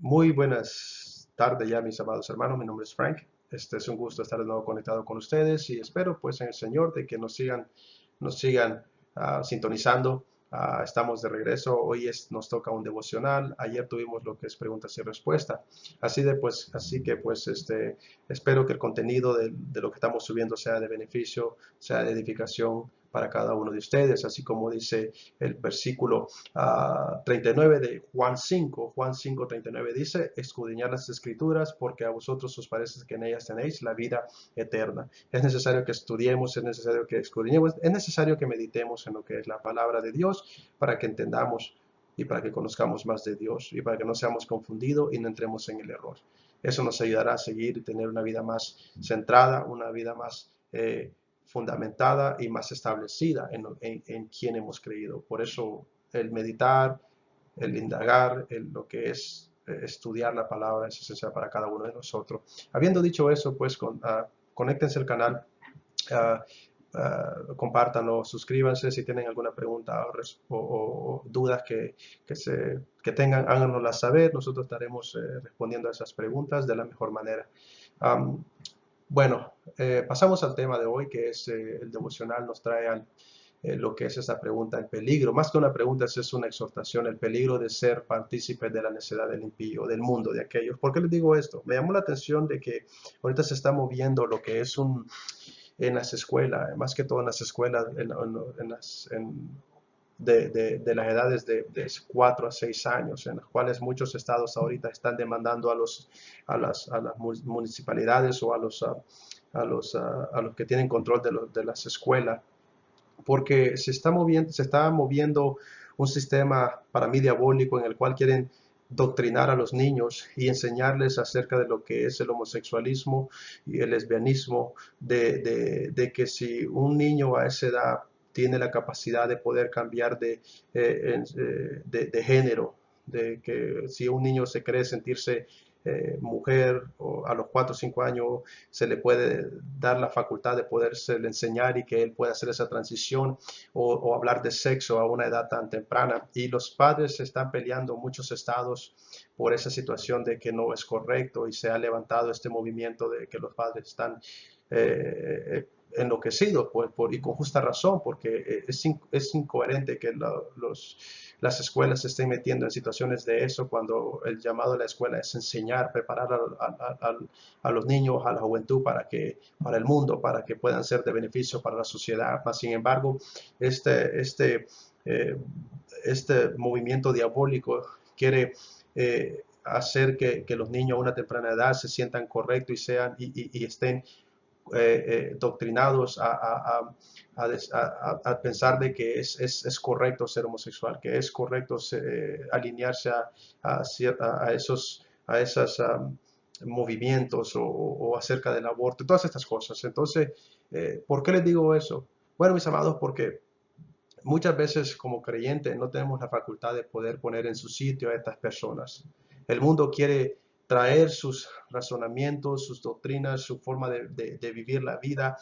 Muy buenas tardes ya, mis amados hermanos. Mi nombre es Frank. Este es un gusto estar de nuevo conectado con ustedes y espero pues en el Señor de que nos sigan sintonizando. Estamos de regreso. Nos toca un devocional. Ayer tuvimos lo que es preguntas y respuestas. Así que espero que el contenido de lo que estamos subiendo sea de beneficio, sea de edificación para cada uno de ustedes, así como dice el versículo 39 de Juan 5, 39 dice: escudriñad las escrituras porque a vosotros os parece que en ellas tenéis la vida eterna. Es necesario que estudiemos, es necesario que escudriñemos, es necesario que meditemos en lo que es la palabra de Dios para que entendamos y para que conozcamos más de Dios y para que no seamos confundidos y no entremos en el error. Eso nos ayudará a seguir y tener una vida más centrada, una vida más fundamentada y más establecida en quien hemos creído. Por eso el meditar, el indagar, lo que es estudiar la palabra es esencial para cada uno de nosotros. Habiendo dicho eso, pues conéctense al canal, compártanlo, suscríbanse si tienen alguna pregunta o dudas que tengan, háganoslas saber. Nosotros estaremos respondiendo a esas preguntas de la mejor manera. Um, bueno, pasamos al tema de hoy, que es el devocional nos trae lo que es esa pregunta, el peligro. Más que una pregunta, es una exhortación, el peligro de ser partícipe de la necedad del impío, del mundo, de aquellos. ¿Por qué les digo esto? Me llamó la atención de que ahorita se está moviendo lo que es en las escuelas, más que todo en las escuelas, de las edades de 4 a 6 años, en las cuales muchos estados ahorita están demandando a las municipalidades o a los que tienen control de las escuelas, porque se está moviendo un sistema para mí diabólico en el cual quieren doctrinar a los niños y enseñarles acerca de lo que es el homosexualismo y el lesbianismo, de que si un niño a esa edad tiene la capacidad de poder cambiar de género, de que si un niño se cree sentirse mujer o a los 4 o 5 años se le puede dar la facultad de poderse enseñar y que él pueda hacer esa transición o hablar de sexo a una edad tan temprana. Y los padres se están peleando en muchos estados por esa situación de que no es correcto y se ha levantado este movimiento de que los padres están enloquecidos y con justa razón, porque es incoherente que las escuelas se estén metiendo en situaciones de eso cuando el llamado de la escuela es enseñar, preparar a los niños, a la juventud para el mundo, para que puedan ser de beneficio para la sociedad. Mas, sin embargo, este, este, eh, este movimiento diabólico quiere hacer que los niños a una temprana edad se sientan correctos y estén doctrinados a pensar de que es correcto ser homosexual, que es correcto alinearse a esos movimientos o acerca del aborto, todas estas cosas. Entonces, ¿por qué les digo eso? Bueno, mis amados, porque muchas veces como creyentes no tenemos la facultad de poder poner en su sitio a estas personas. El mundo quiere traer sus razonamientos, sus doctrinas, su forma de vivir la vida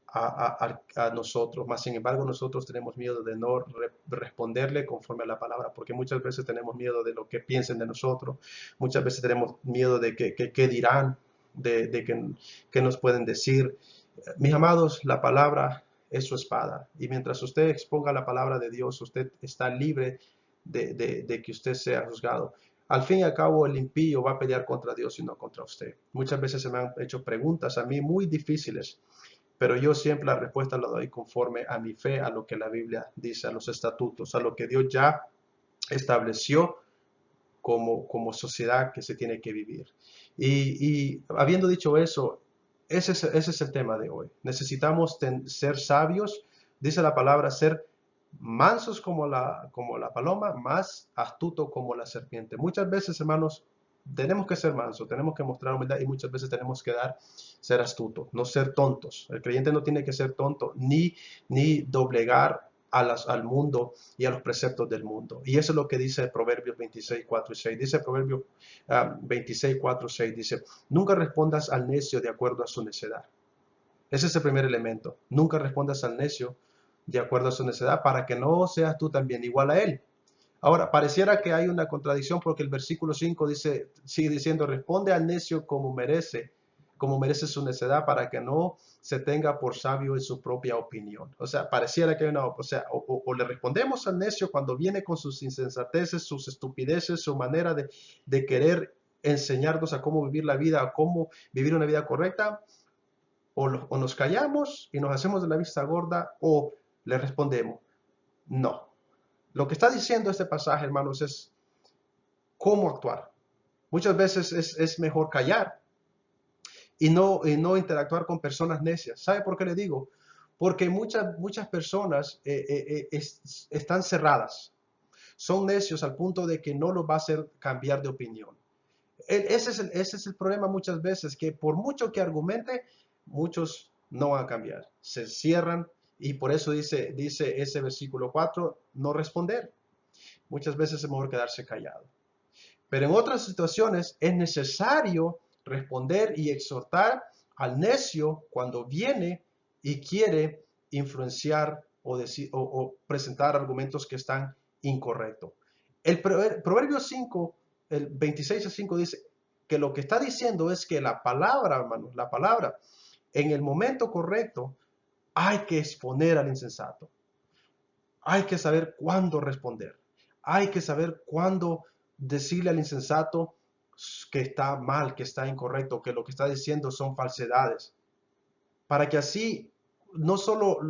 a nosotros. Mas, sin embargo, nosotros tenemos miedo de no responderle conforme a la palabra, porque muchas veces tenemos miedo de lo que piensen de nosotros, muchas veces tenemos miedo de qué dirán, de qué nos pueden decir. Mis amados, la palabra es su espada. Y mientras usted exponga la palabra de Dios, usted está libre de que usted sea juzgado. Al fin y al cabo, el impío va a pelear contra Dios y no contra usted. Muchas veces se me han hecho preguntas a mí muy difíciles, pero yo siempre la respuesta la doy conforme a mi fe, a lo que la Biblia dice, a los estatutos, a lo que Dios ya estableció como sociedad que se tiene que vivir. Y habiendo dicho eso, ese es el tema de hoy. Necesitamos ser sabios, dice la palabra, ser mansos como la paloma, más astuto como la serpiente. Muchas veces, hermanos, tenemos que ser mansos, tenemos que mostrar humildad y muchas veces tenemos que ser astutos, no ser tontos. El creyente no tiene que ser tonto ni doblegar al mundo y a los preceptos del mundo. Y eso es lo que dice Proverbios 26, 4 y 6. Dice Proverbios 26, 4 y 6. Dice: nunca respondas al necio de acuerdo a su necedad. Ese es el primer elemento. Nunca respondas al necio de acuerdo a su necedad, para que no seas tú también igual a él. Ahora, pareciera que hay una contradicción porque el versículo 5 dice, sigue diciendo, responde al necio como merece su necedad para que no se tenga por sabio en su propia opinión. O sea, pareciera que hay una, o sea, o le respondemos al necio cuando viene con sus insensateces, sus estupideces, su manera de querer enseñarnos a cómo vivir la vida, a cómo vivir una vida correcta, o nos callamos y nos hacemos de la vista gorda, o le respondemos, no. Lo que está diciendo este pasaje, hermanos, es cómo actuar. Muchas veces es mejor callar y no interactuar con personas necias. ¿Sabe por qué le digo? Porque muchas personas están cerradas, son necios al punto de que no los va a hacer cambiar de opinión. Ese es el problema muchas veces, que por mucho que argumente, muchos no van a cambiar. Se cierran y por eso dice ese versículo 4, no responder. Muchas veces es mejor quedarse callado. Pero en otras situaciones es necesario responder y exhortar al necio cuando viene y quiere influenciar o presentar argumentos que están incorrectos. El Proverbio 5, el 26-5 dice que lo que está diciendo es que la palabra, hermanos, la palabra, en el momento correcto, hay que exponer al insensato. Hay que saber cuándo responder. Hay que saber cuándo decirle al insensato que está mal, que está incorrecto, que lo que está diciendo son falsedades. Para que así no solo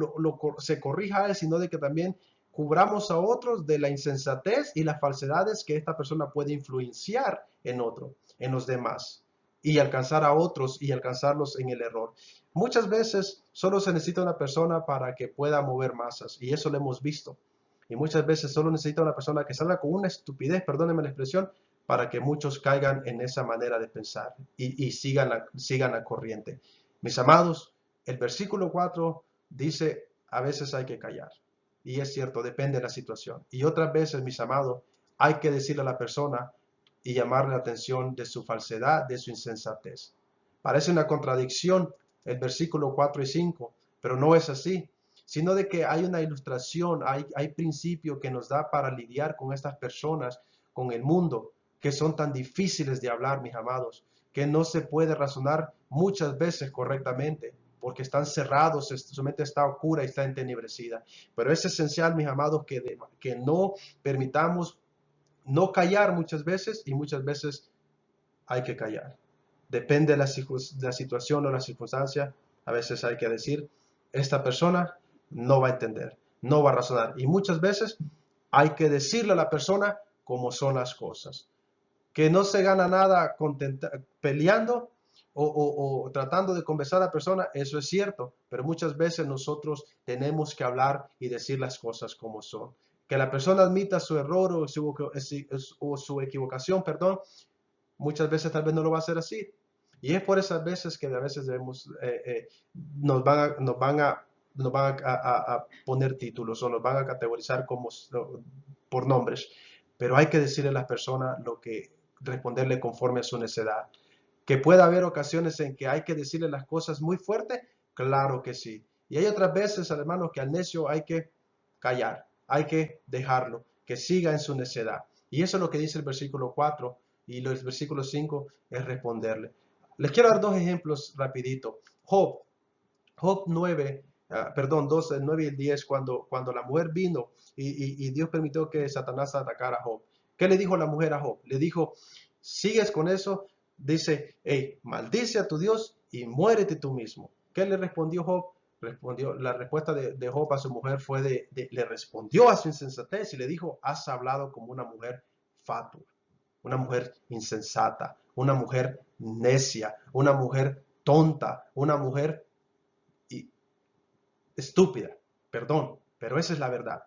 se corrija a él, sino de que también cubramos a otros de la insensatez y las falsedades que esta persona puede influenciar en otro, en los demás, y alcanzar a otros y alcanzarlos en el error. Muchas veces solo se necesita una persona para que pueda mover masas, y eso lo hemos visto. Y muchas veces solo necesita una persona que salga con una estupidez, perdónenme la expresión, para que muchos caigan en esa manera de pensar y sigan la corriente. Mis amados, el versículo 4 dice, a veces hay que callar. Y es cierto, depende de la situación. Y otras veces, mis amados, hay que decirle a la persona y llamarle la atención de su falsedad, de su insensatez. Parece una contradicción el versículo 4 y 5, pero no es así, sino de que hay una ilustración, hay principio que nos da para lidiar con estas personas, con el mundo, que son tan difíciles de hablar, mis amados, que no se puede razonar muchas veces correctamente, porque están cerrados, su mente está oscura y está entenebrecida. Pero es esencial, mis amados, que no permitamos no callar muchas veces, y muchas veces hay que callar. Depende de la situación o la circunstancia, a veces hay que decir, esta persona no va a entender, no va a razonar. Y muchas veces hay que decirle a la persona cómo son las cosas. Que no se gana nada peleando o tratando de convencer a la persona, eso es cierto, pero muchas veces nosotros tenemos que hablar y decir las cosas como son. Que la persona admita su error o su equivocación, perdón, muchas veces tal vez no lo va a hacer así. Y es por esas veces que a veces nos van a poner títulos o nos van a categorizar por nombres. Pero hay que decirle a las personas responderle conforme a su necedad. Que pueda haber ocasiones en que hay que decirle las cosas muy fuerte, claro que sí. Y hay otras veces, hermanos, que al necio hay que callar, hay que dejarlo, que siga en su necedad. Y eso es lo que dice el versículo 4 y el versículo 5 es responderle. Les quiero dar dos ejemplos rapidito. Job 9, perdón, 12, 9 y el 10, cuando la mujer vino y Dios permitió que Satanás atacara a Job. ¿Qué le dijo la mujer a Job? Le dijo, sigues con eso, dice, hey, maldice a tu Dios y muérete tú mismo. ¿Qué le respondió Job? La respuesta de Job a su mujer fue le respondió a su insensatez y le dijo, has hablado como una mujer fatua, una mujer insensata, una mujer necia, una mujer tonta, una mujer estúpida, perdón, pero esa es la verdad.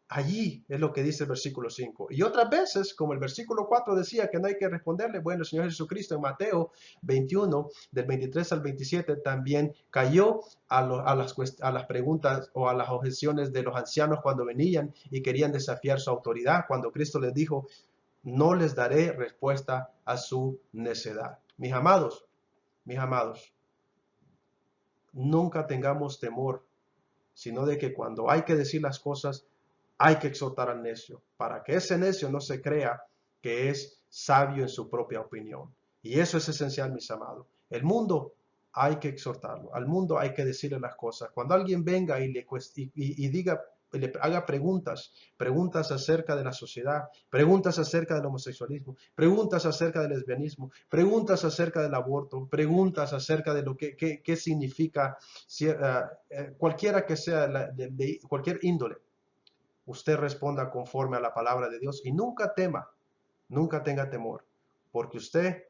Allí es lo que dice el versículo 5. Y otras veces, como el versículo 4 decía que no hay que responderle, bueno, el Señor Jesucristo en Mateo 21, del 23 al 27, también cayó a las preguntas o a las objeciones de los ancianos cuando venían y querían desafiar su autoridad, cuando Cristo les dijo, no les daré respuesta a su necedad. Mis amados, nunca tengamos temor, sino de que cuando hay que decir las cosas, hay que exhortar al necio para que ese necio no se crea que es sabio en su propia opinión. Y eso es esencial, mis amados. El mundo hay que exhortarlo, al mundo hay que decirle las cosas. Cuando alguien venga y diga, le haga preguntas, preguntas acerca de la sociedad, preguntas acerca del homosexualismo, preguntas acerca del lesbianismo, preguntas acerca del aborto, preguntas acerca de lo que significa cualquiera que sea de cualquier índole, usted responda conforme a la palabra de Dios y nunca tema, nunca tenga temor, porque usted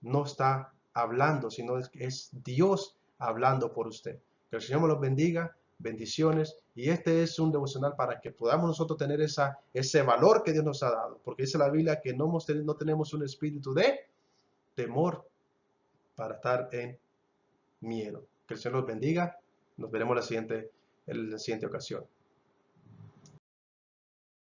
no está hablando, sino es Dios hablando por usted. Que el Señor me los bendiga, bendiciones, y este es un devocional para que podamos nosotros tener ese valor que Dios nos ha dado, porque dice la Biblia que no tenemos un espíritu de temor para estar en miedo. Que el Señor los bendiga, nos veremos en la siguiente ocasión.